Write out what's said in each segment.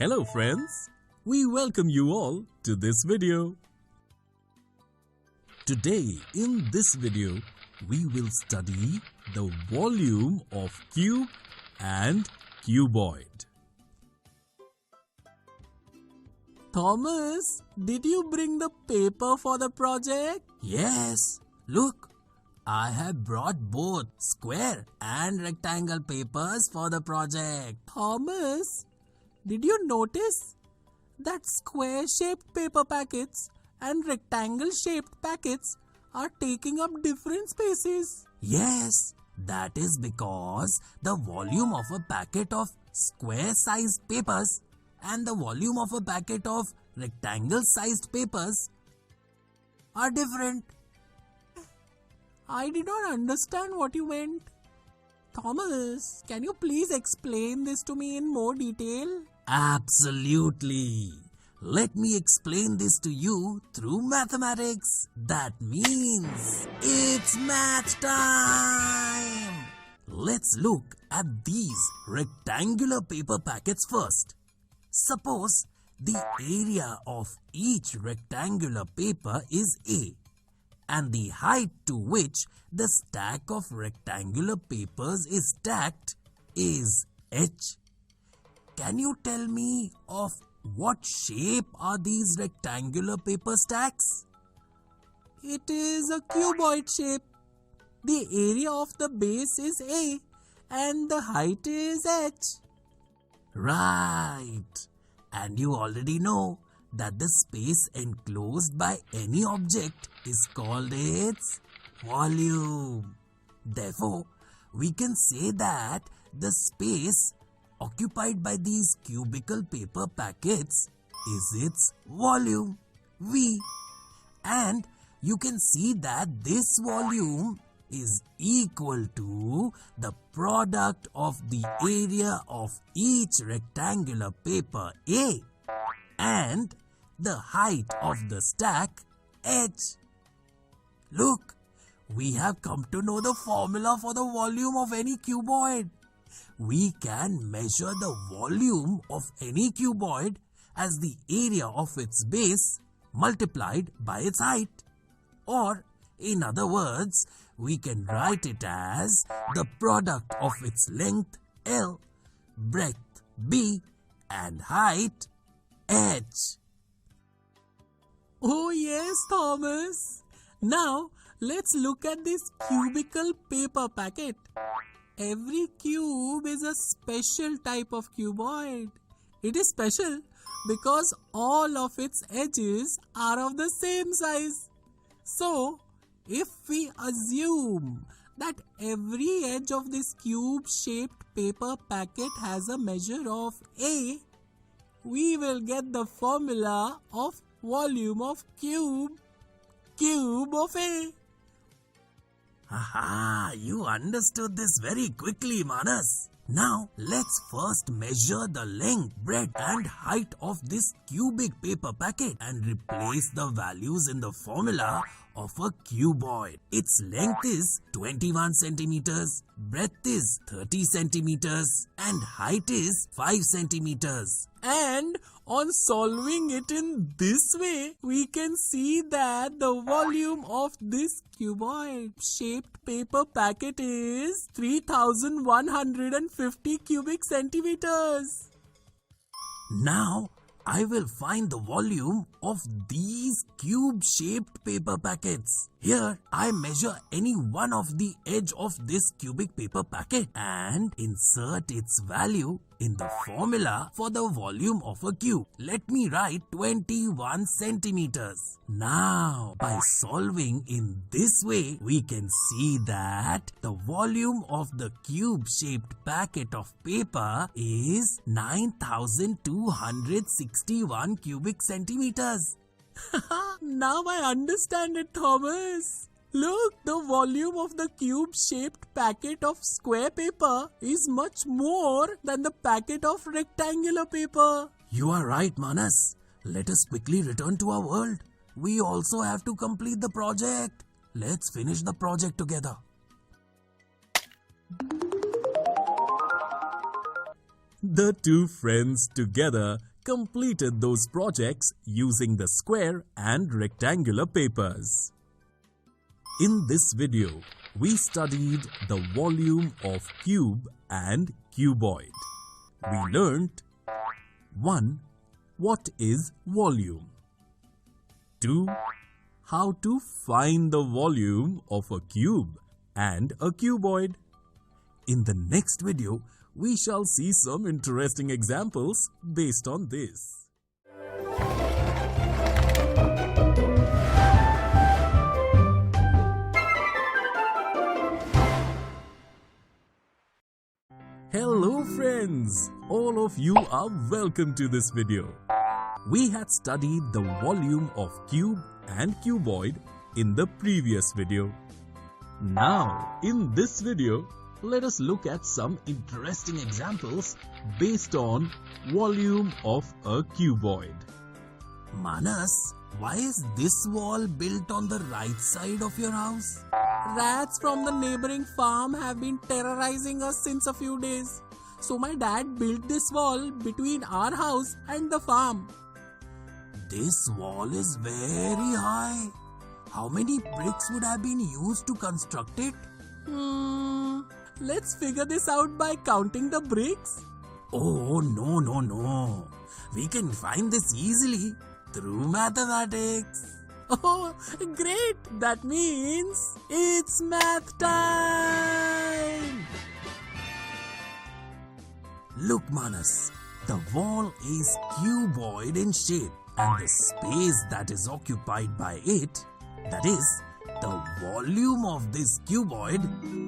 Hello friends, we welcome you all to this video. Today in this video, we will study the volume of cube and cuboid. Thomas, did you bring the paper for the project? Yes, look, I have brought both square and rectangle papers for the project. Thomas, did you notice that square-shaped paper packets and rectangle-shaped packets are taking up different spaces? Yes, that is because the volume of a packet of square-sized papers and the volume of a packet of rectangle-sized papers are different. I did not understand what you meant. Thomas, can you please explain this to me in more detail? Absolutely. Let me explain this to you through mathematics. That means it's math time. Let's look at these rectangular paper packets first. Suppose the area of each rectangular paper is A, and the height to which the stack of rectangular papers is stacked is H. Can you tell me of what shape are these rectangular paper stacks? It is a cuboid shape. The area of the base is A and the height is H. Right. And you already know that the space enclosed by any object is called its volume. Therefore, we can say that the space occupied by these cubical paper packets is its volume, V. And you can see that this volume is equal to the product of the area of each rectangular paper A and the height of the stack H. Look, we have come to know the formula for the volume of any cuboid. We can measure the volume of any cuboid as the area of its base multiplied by its height. Or, in other words, we can write it as the product of its length L, breadth B, and height H. Oh yes, Thomas. Now, let's look at this cubical paper packet. Every cube is a special type of cuboid. It is special because all of its edges are of the same size. So, if we assume that every edge of this cube-shaped paper packet has a measure of A, we will get the formula of volume of cube of A. Aha, you understood this very quickly, Manas. Now, let's first measure the length, breadth and height of this cubic paper packet and replace the values in the formula of a cuboid. Its length is 21 centimeters, breadth is 30 centimeters and height is 5 centimeters. And on solving it in this way, we can see that the volume of this cuboid-shaped paper packet is 3150 cubic centimeters. Now, I will find the volume of these cube-shaped paper packets. Here, I measure any one of the edge of this cubic paper packet and insert its value in the formula for the volume of a cube. Let me write 21 centimeters. Now, by solving in this way, we can see that the volume of the cube-shaped packet of paper is 9261 cubic centimeters. Now I understand it, Thomas. Look, the volume of the cube-shaped packet of square paper is much more than the packet of rectangular paper. You are right, Manas. Let us quickly return to our world. We also have to complete the project. Let's finish the project together. The two friends together completed those projects using the square and rectangular papers. In this video, we studied the volume of cube and cuboid. We learnt 1. What is volume? 2. How to find the volume of a cube and a cuboid. In the next video, we shall see some interesting examples based on this. Hello friends! All of you are welcome to this video. We had studied the volume of cube and cuboid in the previous video. Now, in this video, let us look at some interesting examples based on volume of a cuboid. Manas, why is this wall built on the right side of your house? Rats from the neighboring farm have been terrorizing us since a few days. So my dad built this wall between our house and the farm. This wall is very high. How many bricks would have been used to construct it? Let's figure this out by counting the bricks. Oh, no. We can find this easily through mathematics. Oh, great! That means it's math time! Look, Manas, the wall is cuboid in shape and the space that is occupied by it, that is, the volume of this cuboid,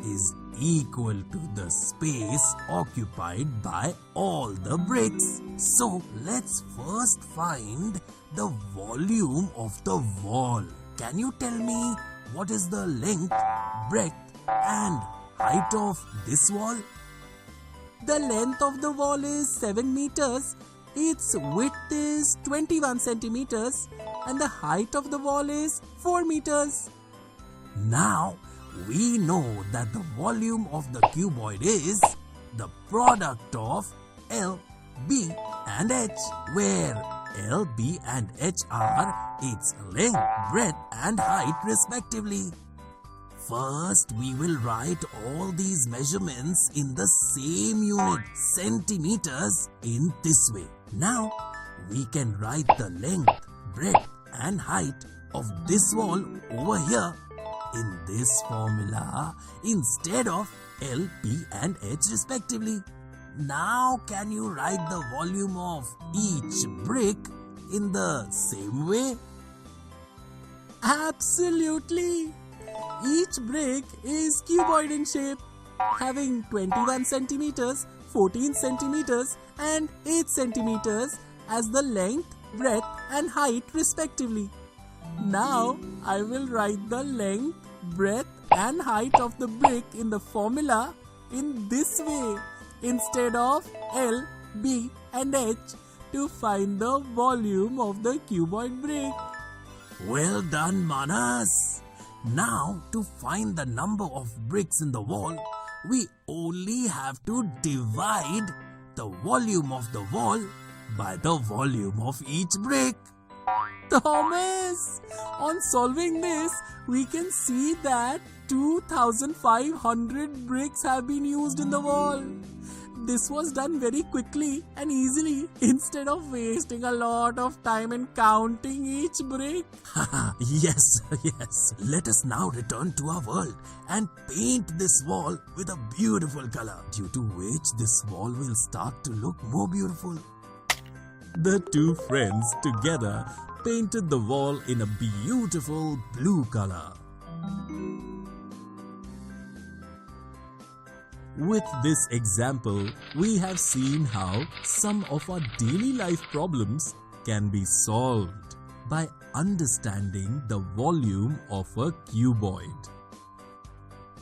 is equal to the space occupied by all the bricks. So let's first find the volume of the wall. Can you tell me what is the length, breadth and height of this wall? The length of the wall is 7 meters, its width is 21 centimeters and the height of the wall is 4 meters. Now, we know that the volume of the cuboid is the product of L, B and H, where L, B and H are its length, breadth and height respectively. First, we will write all these measurements in the same unit, centimeters, in this way. Now, we can write the length, breadth and height of this wall over here in this formula instead of L, B and H respectively. Now can you write the volume of each brick in the same way? Absolutely! Each brick is cuboid in shape, having 21 centimeters, 14 centimeters and 8 centimeters as the length, breadth and height respectively. Now, I will write the length, breadth and height of the brick in the formula in this way instead of L, B and H to find the volume of the cuboid brick. Well done, Manas! Now, to find the number of bricks in the wall, we only have to divide the volume of the wall by the volume of each brick. Thomas! On solving this, we can see that 2,500 bricks have been used in the wall. This was done very quickly and easily instead of wasting a lot of time in counting each brick. Yes. Let us now return to our world and paint this wall with a beautiful color, due to which this wall will start to look more beautiful. The two friends together painted the wall in a beautiful blue color. With this example, we have seen how some of our daily life problems can be solved by understanding the volume of a cuboid.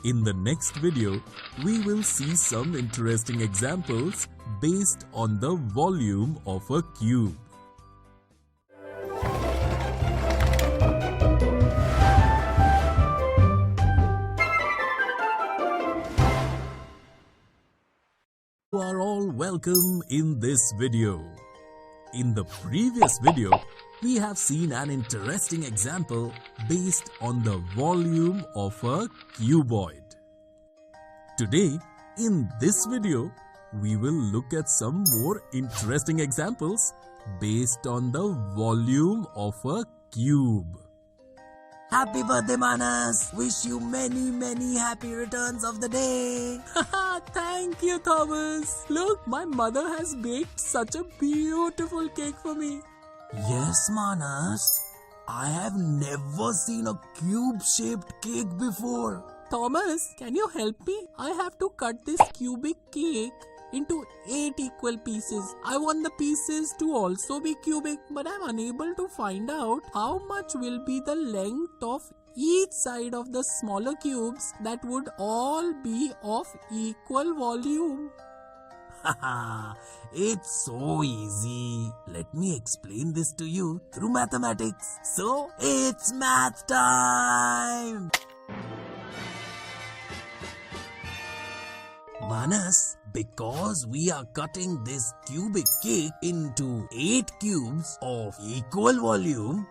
In the next video, we will see some interesting examples based on the volume of a cube. You are all welcome in this video. In the previous video, we have seen an interesting example based on the volume of a cuboid. Today, in this video, we will look at some more interesting examples based on the volume of a cube. Happy birthday, Manas! Wish you many happy returns of the day. Thank you, Thomas. Look, my mother has baked such a beautiful cake for me. Yes, Manas. I have never seen a cube-shaped cake before. Thomas, can you help me? I have to cut this cubic cake into 8 equal pieces. I want the pieces to also be cubic, but I'm unable to find out how much will be the length of each side of the smaller cubes that would all be of equal volume. Haha, it's so easy. Let me explain this to you through mathematics. So, it's math time! Manas, because we are cutting this cubic cake into 8 cubes of equal volume,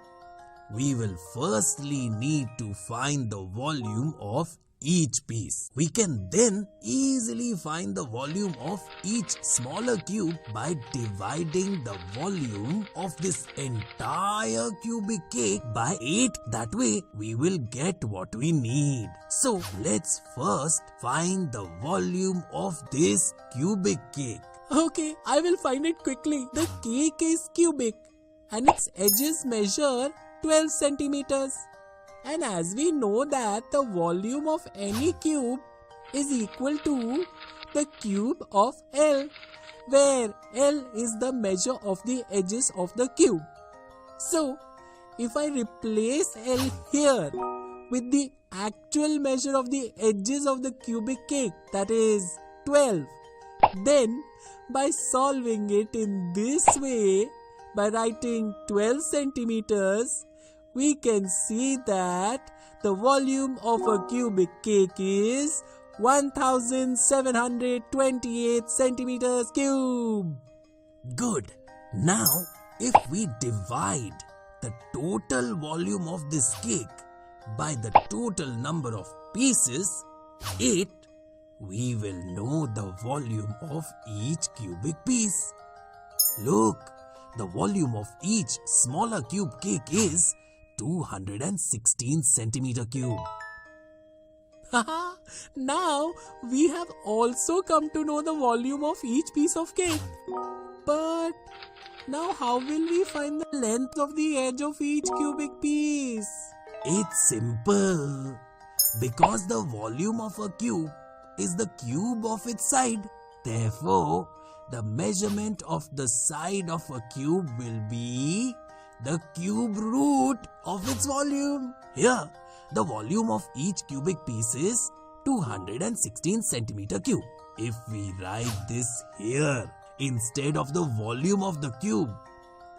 we will firstly need to find the volume of each piece. We can then easily find the volume of each smaller cube by dividing the volume of this entire cubic cake by 8. That way, we will get what we need. So, let's first find the volume of this cubic cake. Okay, I will find it quickly. The cake is cubic and its edges measure 12 centimeters. And as we know that the volume of any cube is equal to the cube of L, where L is the measure of the edges of the cube. So, if I replace L here with the actual measure of the edges of the cubic cake, that is 12, then by solving it in this way, by writing 12 centimeters, we can see that the volume of a cubic cake is 1728 centimeters cube. Good. Now, if we divide the total volume of this cake by the total number of pieces, 8, we will know the volume of each cubic piece. Look, the volume of each smaller cube cake is 216 centimeter cube. Now we have also come to know the volume of each piece of cake. But now how will we find the length of the edge of each cubic piece? It's simple. Because the volume of a cube is the cube of its side. Therefore, the measurement of the side of a cube will be the cube root of its volume. Here, the volume of each cubic piece is 216 centimeter cube. If we write this here instead of the volume of the cube,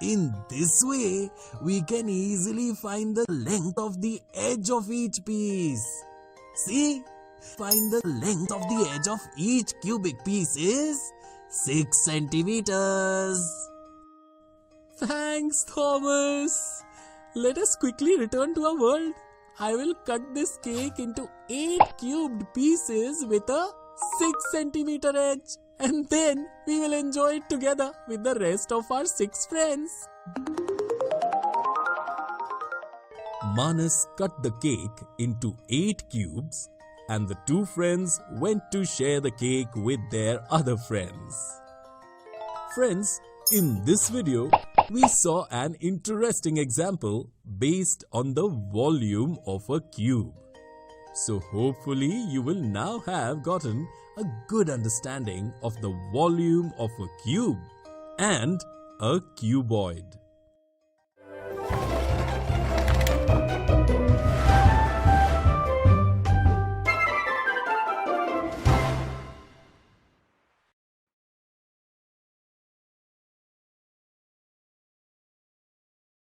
in this way, we can easily find the length of the edge of each piece. See? Find the length of the edge of each cubic piece is 6 centimeters. Thanks, Thomas. Let us quickly return to our world. I will cut this cake into 8 cubed pieces with a 6 centimeter edge, and then we will enjoy it together with the rest of our 6 friends. Manas cut the cake into 8 cubes, and the 2 friends went to share the cake with their other friends. Friends, in this video, we saw an interesting example based on the volume of a cube. So hopefully you will now have gotten a good understanding of the volume of a cube and a cuboid.